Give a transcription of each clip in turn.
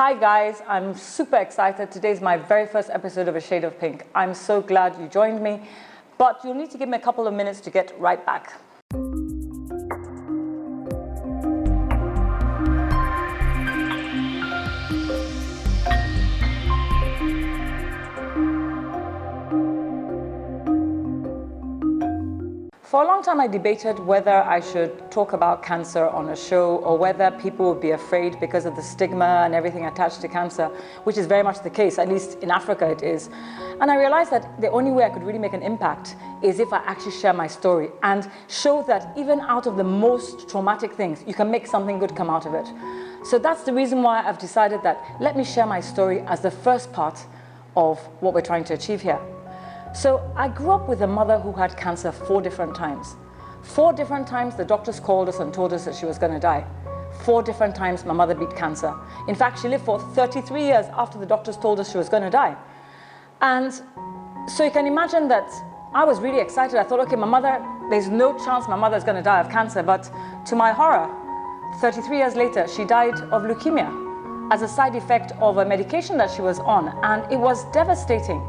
Hi guys, I'm super excited. Today's my very first episode of A Shade of Pink. I'm so glad you joined me, but you'll need to give me a couple of minutes to get right back. For a long time, I debated whether I should talk about cancer on a show or whether people would be afraid because of the stigma and everything attached to cancer, which is very much the case, at least in Africa it is. And I realized that the only way I could really make an impact is if I actually share my story and show that even out of the most traumatic things, you can make something good come out of it. So that's the reason why I've decided that let me share my story as the first part of what we're trying to achieve here. So I grew up with a mother who had cancer 4 different times. 4 different times the doctors called us and told us that she was going to die. 4 different times my mother beat cancer. In fact, she lived for 33 years after the doctors told us she was going to die. And so you can imagine that I was really excited. I thought, okay, my mother, there's no chance my mother is going to die of cancer. But to my horror, 33 years later, she died of leukemia as a side effect of a medication that she was on. And it was devastating.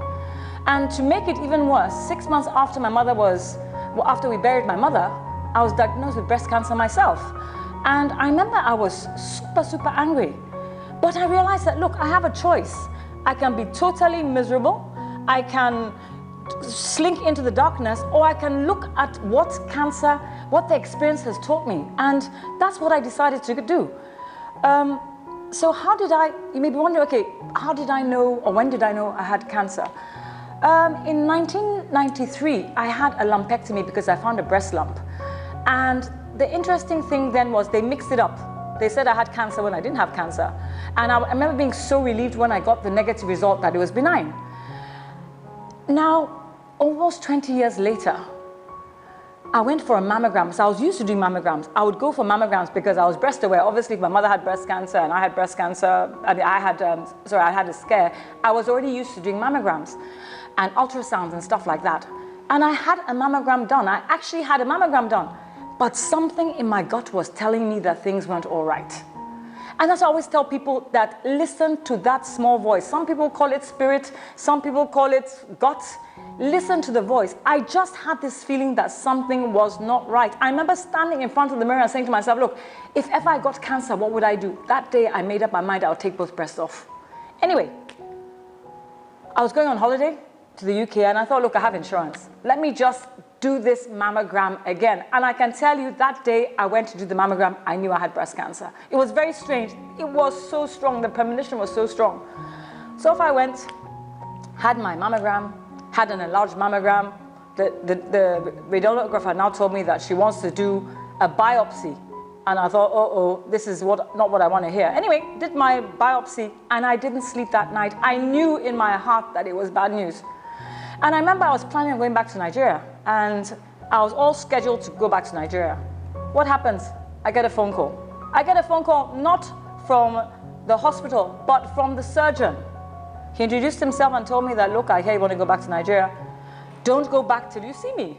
And to make it even worse, 6 months after after we buried my mother, I was diagnosed with breast cancer myself. And I remember I was super angry. But I realized that, look, I have a choice. I can be totally miserable, I can slink into the darkness, or I can look at what the experience has taught me. And that's what I decided to do. So you may be wondering, okay, how did I know, or when did I know I had cancer? In 1993, I had a lumpectomy because I found a breast lump. And the interesting thing then was they mixed it up. They said I had cancer when I didn't have cancer. And I remember being so relieved when I got the negative result that it was benign. Now, almost 20 years later, I went for a mammogram. So I was used to doing mammograms. I would go for mammograms because I was breast aware. Obviously, if my mother had breast cancer and I had breast cancer, I had a scare, I was already used to doing mammograms and ultrasounds and stuff like that. And I had a mammogram done. I actually had a mammogram done. But something in my gut was telling me that things weren't all right. And that's why I always tell people that listen to that small voice. Some people call it spirit, some people call it gut. Listen to the voice. I just had this feeling that something was not right. I remember standing in front of the mirror and saying to myself, look, if ever I got cancer, what would I do? That day I made up my mind I would take both breasts off. Anyway, I was going on holiday to the UK and I thought, look, I have insurance. Let me just do this mammogram again. And I can tell you that day I went to do the mammogram, I knew I had breast cancer. It was very strange. It was so strong. The premonition was so strong. So if I went, had my mammogram, had an enlarged mammogram, the radiographer now told me that she wants to do a biopsy. And I thought, oh, this is not what I want to hear. Anyway, did my biopsy and I didn't sleep that night. I knew in my heart that it was bad news. And I remember I was planning on going back to Nigeria and I was all scheduled to go back to Nigeria. What happens? I get a phone call. I get a phone call not from the hospital, but from the surgeon. He introduced himself and told me that, look, I hear you want to go back to Nigeria. Don't go back till you see me.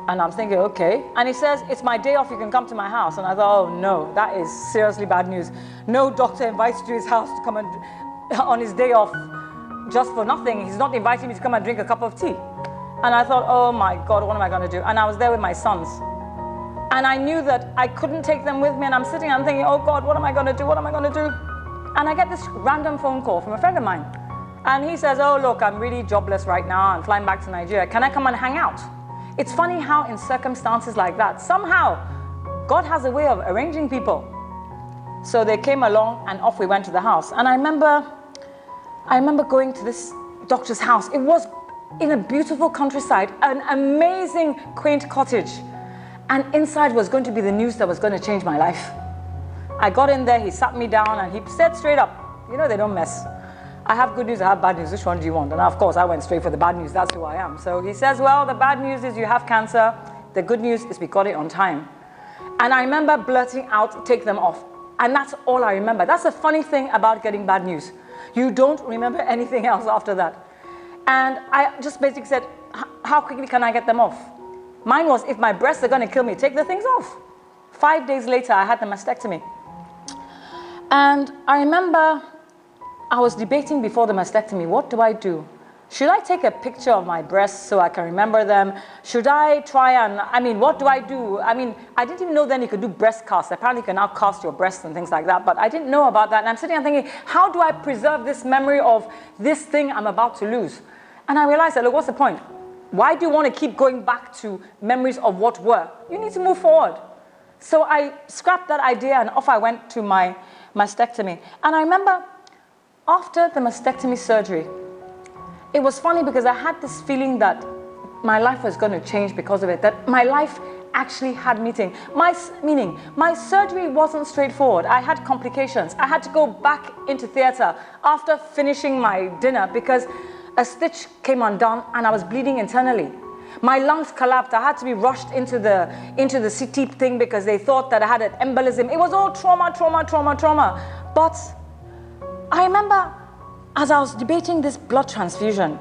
And I'm thinking, okay. And he says, it's my day off, you can come to my house. And I thought, oh no, that is seriously bad news. No doctor invites you to his house to come on his day off just for nothing. He's not inviting me to come and drink a cup of tea. And I thought, oh my God, what am I going to do? And I was there with my sons. And I knew that I couldn't take them with me. And I'm sitting and thinking, oh God, what am I going to do? What am I going to do? And I get this random phone call from a friend of mine. And he says, oh, look, I'm really jobless right now. I'm flying back to Nigeria. Can I come and hang out? It's funny how in circumstances like that, somehow God has a way of arranging people. So they came along and off we went to the house. And I remember going to this doctor's house. It was in a beautiful countryside, an amazing quaint cottage. And inside was going to be the news that was going to change my life. I got in there, he sat me down and he said straight up, you know, they don't mess. I have good news, I have bad news, which one do you want? And of course I went straight for the bad news, that's who I am. So he says, well, the bad news is you have cancer. The good news is we got it on time. And I remember blurting out, take them off. And that's all I remember. That's the funny thing about getting bad news. You don't remember anything else after that. And I just basically said, how quickly can I get them off? Mine was, if my breasts are going to kill me, take the things off. 5 days later, I had the mastectomy. And I remember I was debating before the mastectomy, what do I do? Should I take a picture of my breasts so I can remember them? Should I try and, what do I do? I didn't even know then you could do breast casts. Apparently you can now cast your breasts and things like that, but I didn't know about that. And I'm sitting and thinking, how do I preserve this memory of this thing I'm about to lose? And I realized that, look, what's the point? Why do you want to keep going back to memories of what were? You need to move forward. So I scrapped that idea and off I went to my mastectomy. And I remember after the mastectomy surgery, it was funny because I had this feeling that my life was going to change because of it, that my life actually had meaning. My surgery wasn't straightforward. I had complications. I had to go back into theater after finishing my dinner because a stitch came undone and I was bleeding internally. My lungs collapsed. I had to be rushed into the CT thing because they thought that I had an embolism. It was all trauma. But I remember as I was debating this blood transfusion,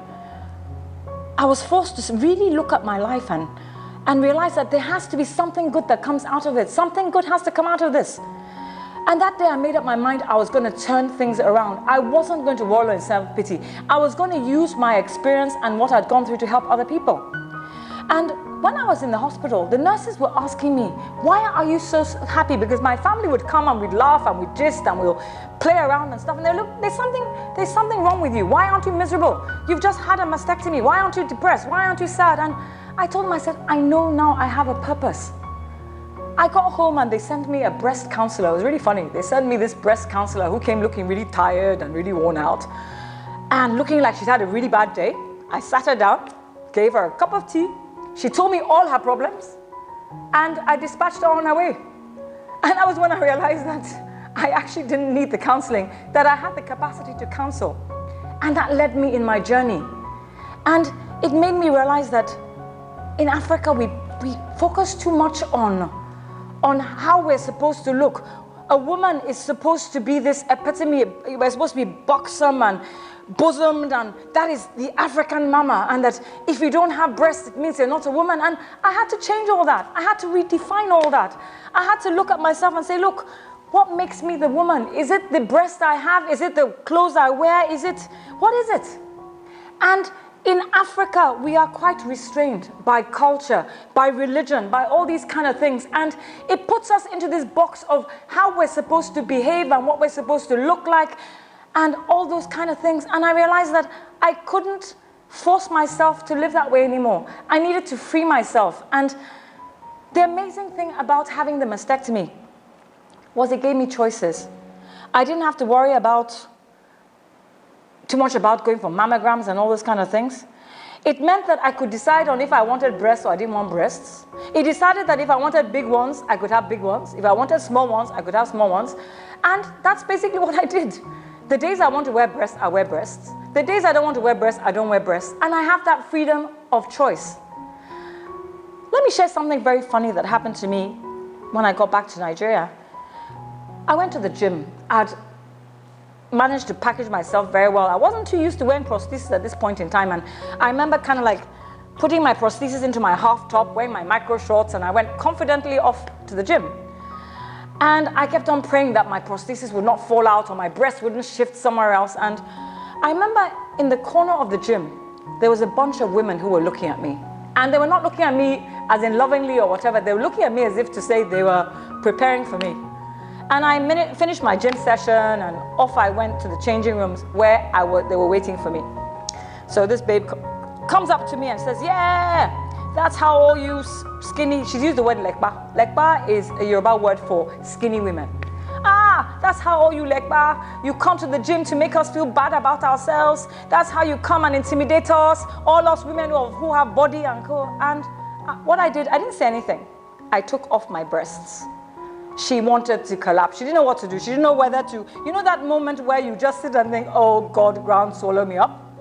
I was forced to really look at my life and realize that there has to be something good that comes out of it. Something good has to come out of this. And that day I made up my mind I was going to turn things around. I wasn't going to wallow in self-pity. I was going to use my experience and what I'd gone through to help other people. And when I was in the hospital, the nurses were asking me, why are you so happy? Because my family would come and we'd laugh and we'd gist and we'll play around and stuff. And they'd look, there's something wrong with you. Why aren't you miserable? You've just had a mastectomy. Why aren't you depressed? Why aren't you sad? And I told them, I said, I know now I have a purpose. I got home and they sent me a breast counselor. It was really funny. They sent me this breast counselor who came looking really tired and really worn out and looking like she'd had a really bad day. I sat her down, gave her a cup of tea. She told me all her problems and I dispatched her on her way. And that was when I realized that I actually didn't need the counseling, that I had the capacity to counsel. And that led me in my journey. And it made me realize that in Africa, we focus too much on how we're supposed to look. A woman is supposed to be this epitome. We're supposed to be buxom and bosomed, and that is the African mama, and that if you don't have breasts, it means you're not a woman. And I had to change all that. I had to redefine all that. I had to look at myself and say, look, what makes me the woman? Is it the breast I have? Is it the clothes I wear? What is it? And in Africa, we are quite restrained by culture, by religion, by all these kind of things. And it puts us into this box of how we're supposed to behave and what we're supposed to look like and all those kind of things. And I realized that I couldn't force myself to live that way anymore. I needed to free myself. And the amazing thing about having the mastectomy was it gave me choices. I didn't have to worry too much about going for mammograms and all those kind of things. It meant that I could decide on if I wanted breasts or I didn't want breasts. It decided that if I wanted big ones, I could have big ones. If I wanted small ones, I could have small ones. And that's basically what I did. The days I want to wear breasts, I wear breasts. The days I don't want to wear breasts, I don't wear breasts. And I have that freedom of choice. Let me share something very funny that happened to me when I got back to Nigeria. I went to the gym. I'd managed to package myself very well. I wasn't too used to wearing prosthesis at this point in time, and I remember kind of like putting my prosthesis into my half top, wearing my micro shorts, and I went confidently off to the gym. And I kept on praying that my prosthesis would not fall out or my breast wouldn't shift somewhere else. And I remember in the corner of the gym, there was a bunch of women who were looking at me. And they were not looking at me as in lovingly or whatever. They were looking at me as if to say they were preparing for me. And I finished my gym session and off I went to the changing rooms where they were waiting for me. So this babe comes up to me and says, yeah, that's how all you skinny, she's used the word lekba. Lekba is a Yoruba word for skinny women. That's how all you lekba, you come to the gym to make us feel bad about ourselves. That's how you come and intimidate us, all us women who have body and co. And what I did, I didn't say anything. I took off my breasts. She wanted to collapse. She didn't know what to do. She didn't know whether to, you know that moment where you just sit and think, oh God, ground, swallow me up.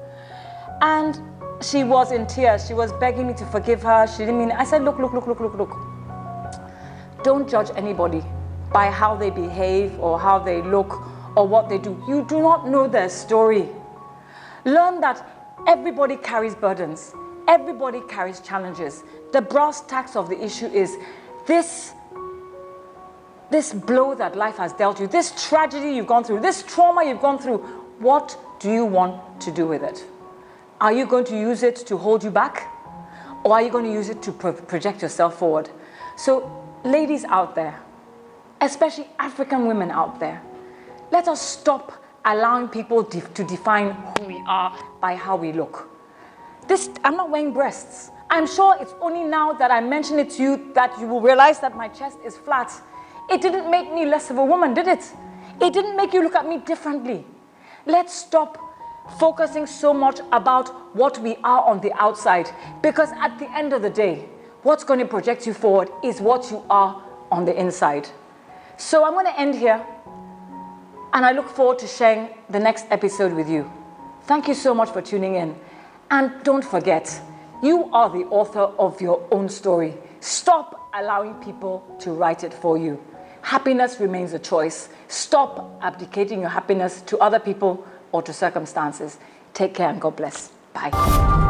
And she was in tears. She was begging me to forgive her. She didn't mean it. I said, look. Don't judge anybody by how they behave or how they look or what they do. You do not know their story. Learn that everybody carries burdens. Everybody carries challenges. The brass tacks of the issue is this this blow that life has dealt you, this tragedy you've gone through, this trauma you've gone through, what do you want to do with it? Are you going to use it to hold you back? Or are you going to use it to project yourself forward? So ladies out there, especially African women out there, let us stop allowing people to define who we are by how we look. I'm not wearing breasts. I'm sure it's only now that I mention it to you that you will realize that my chest is flat. It didn't make me less of a woman, did it? It didn't make you look at me differently. Let's stop focusing so much about what we are on the outside, because at the end of the day, what's going to project you forward is what you are on the inside. So I'm going to end here, and I look forward to sharing the next episode with you. Thank you so much for tuning in. And don't forget, you are the author of your own story. Stop allowing people to write it for you. Happiness remains a choice. Stop abdicating your happiness to other people or to circumstances. Take care and God bless. Bye.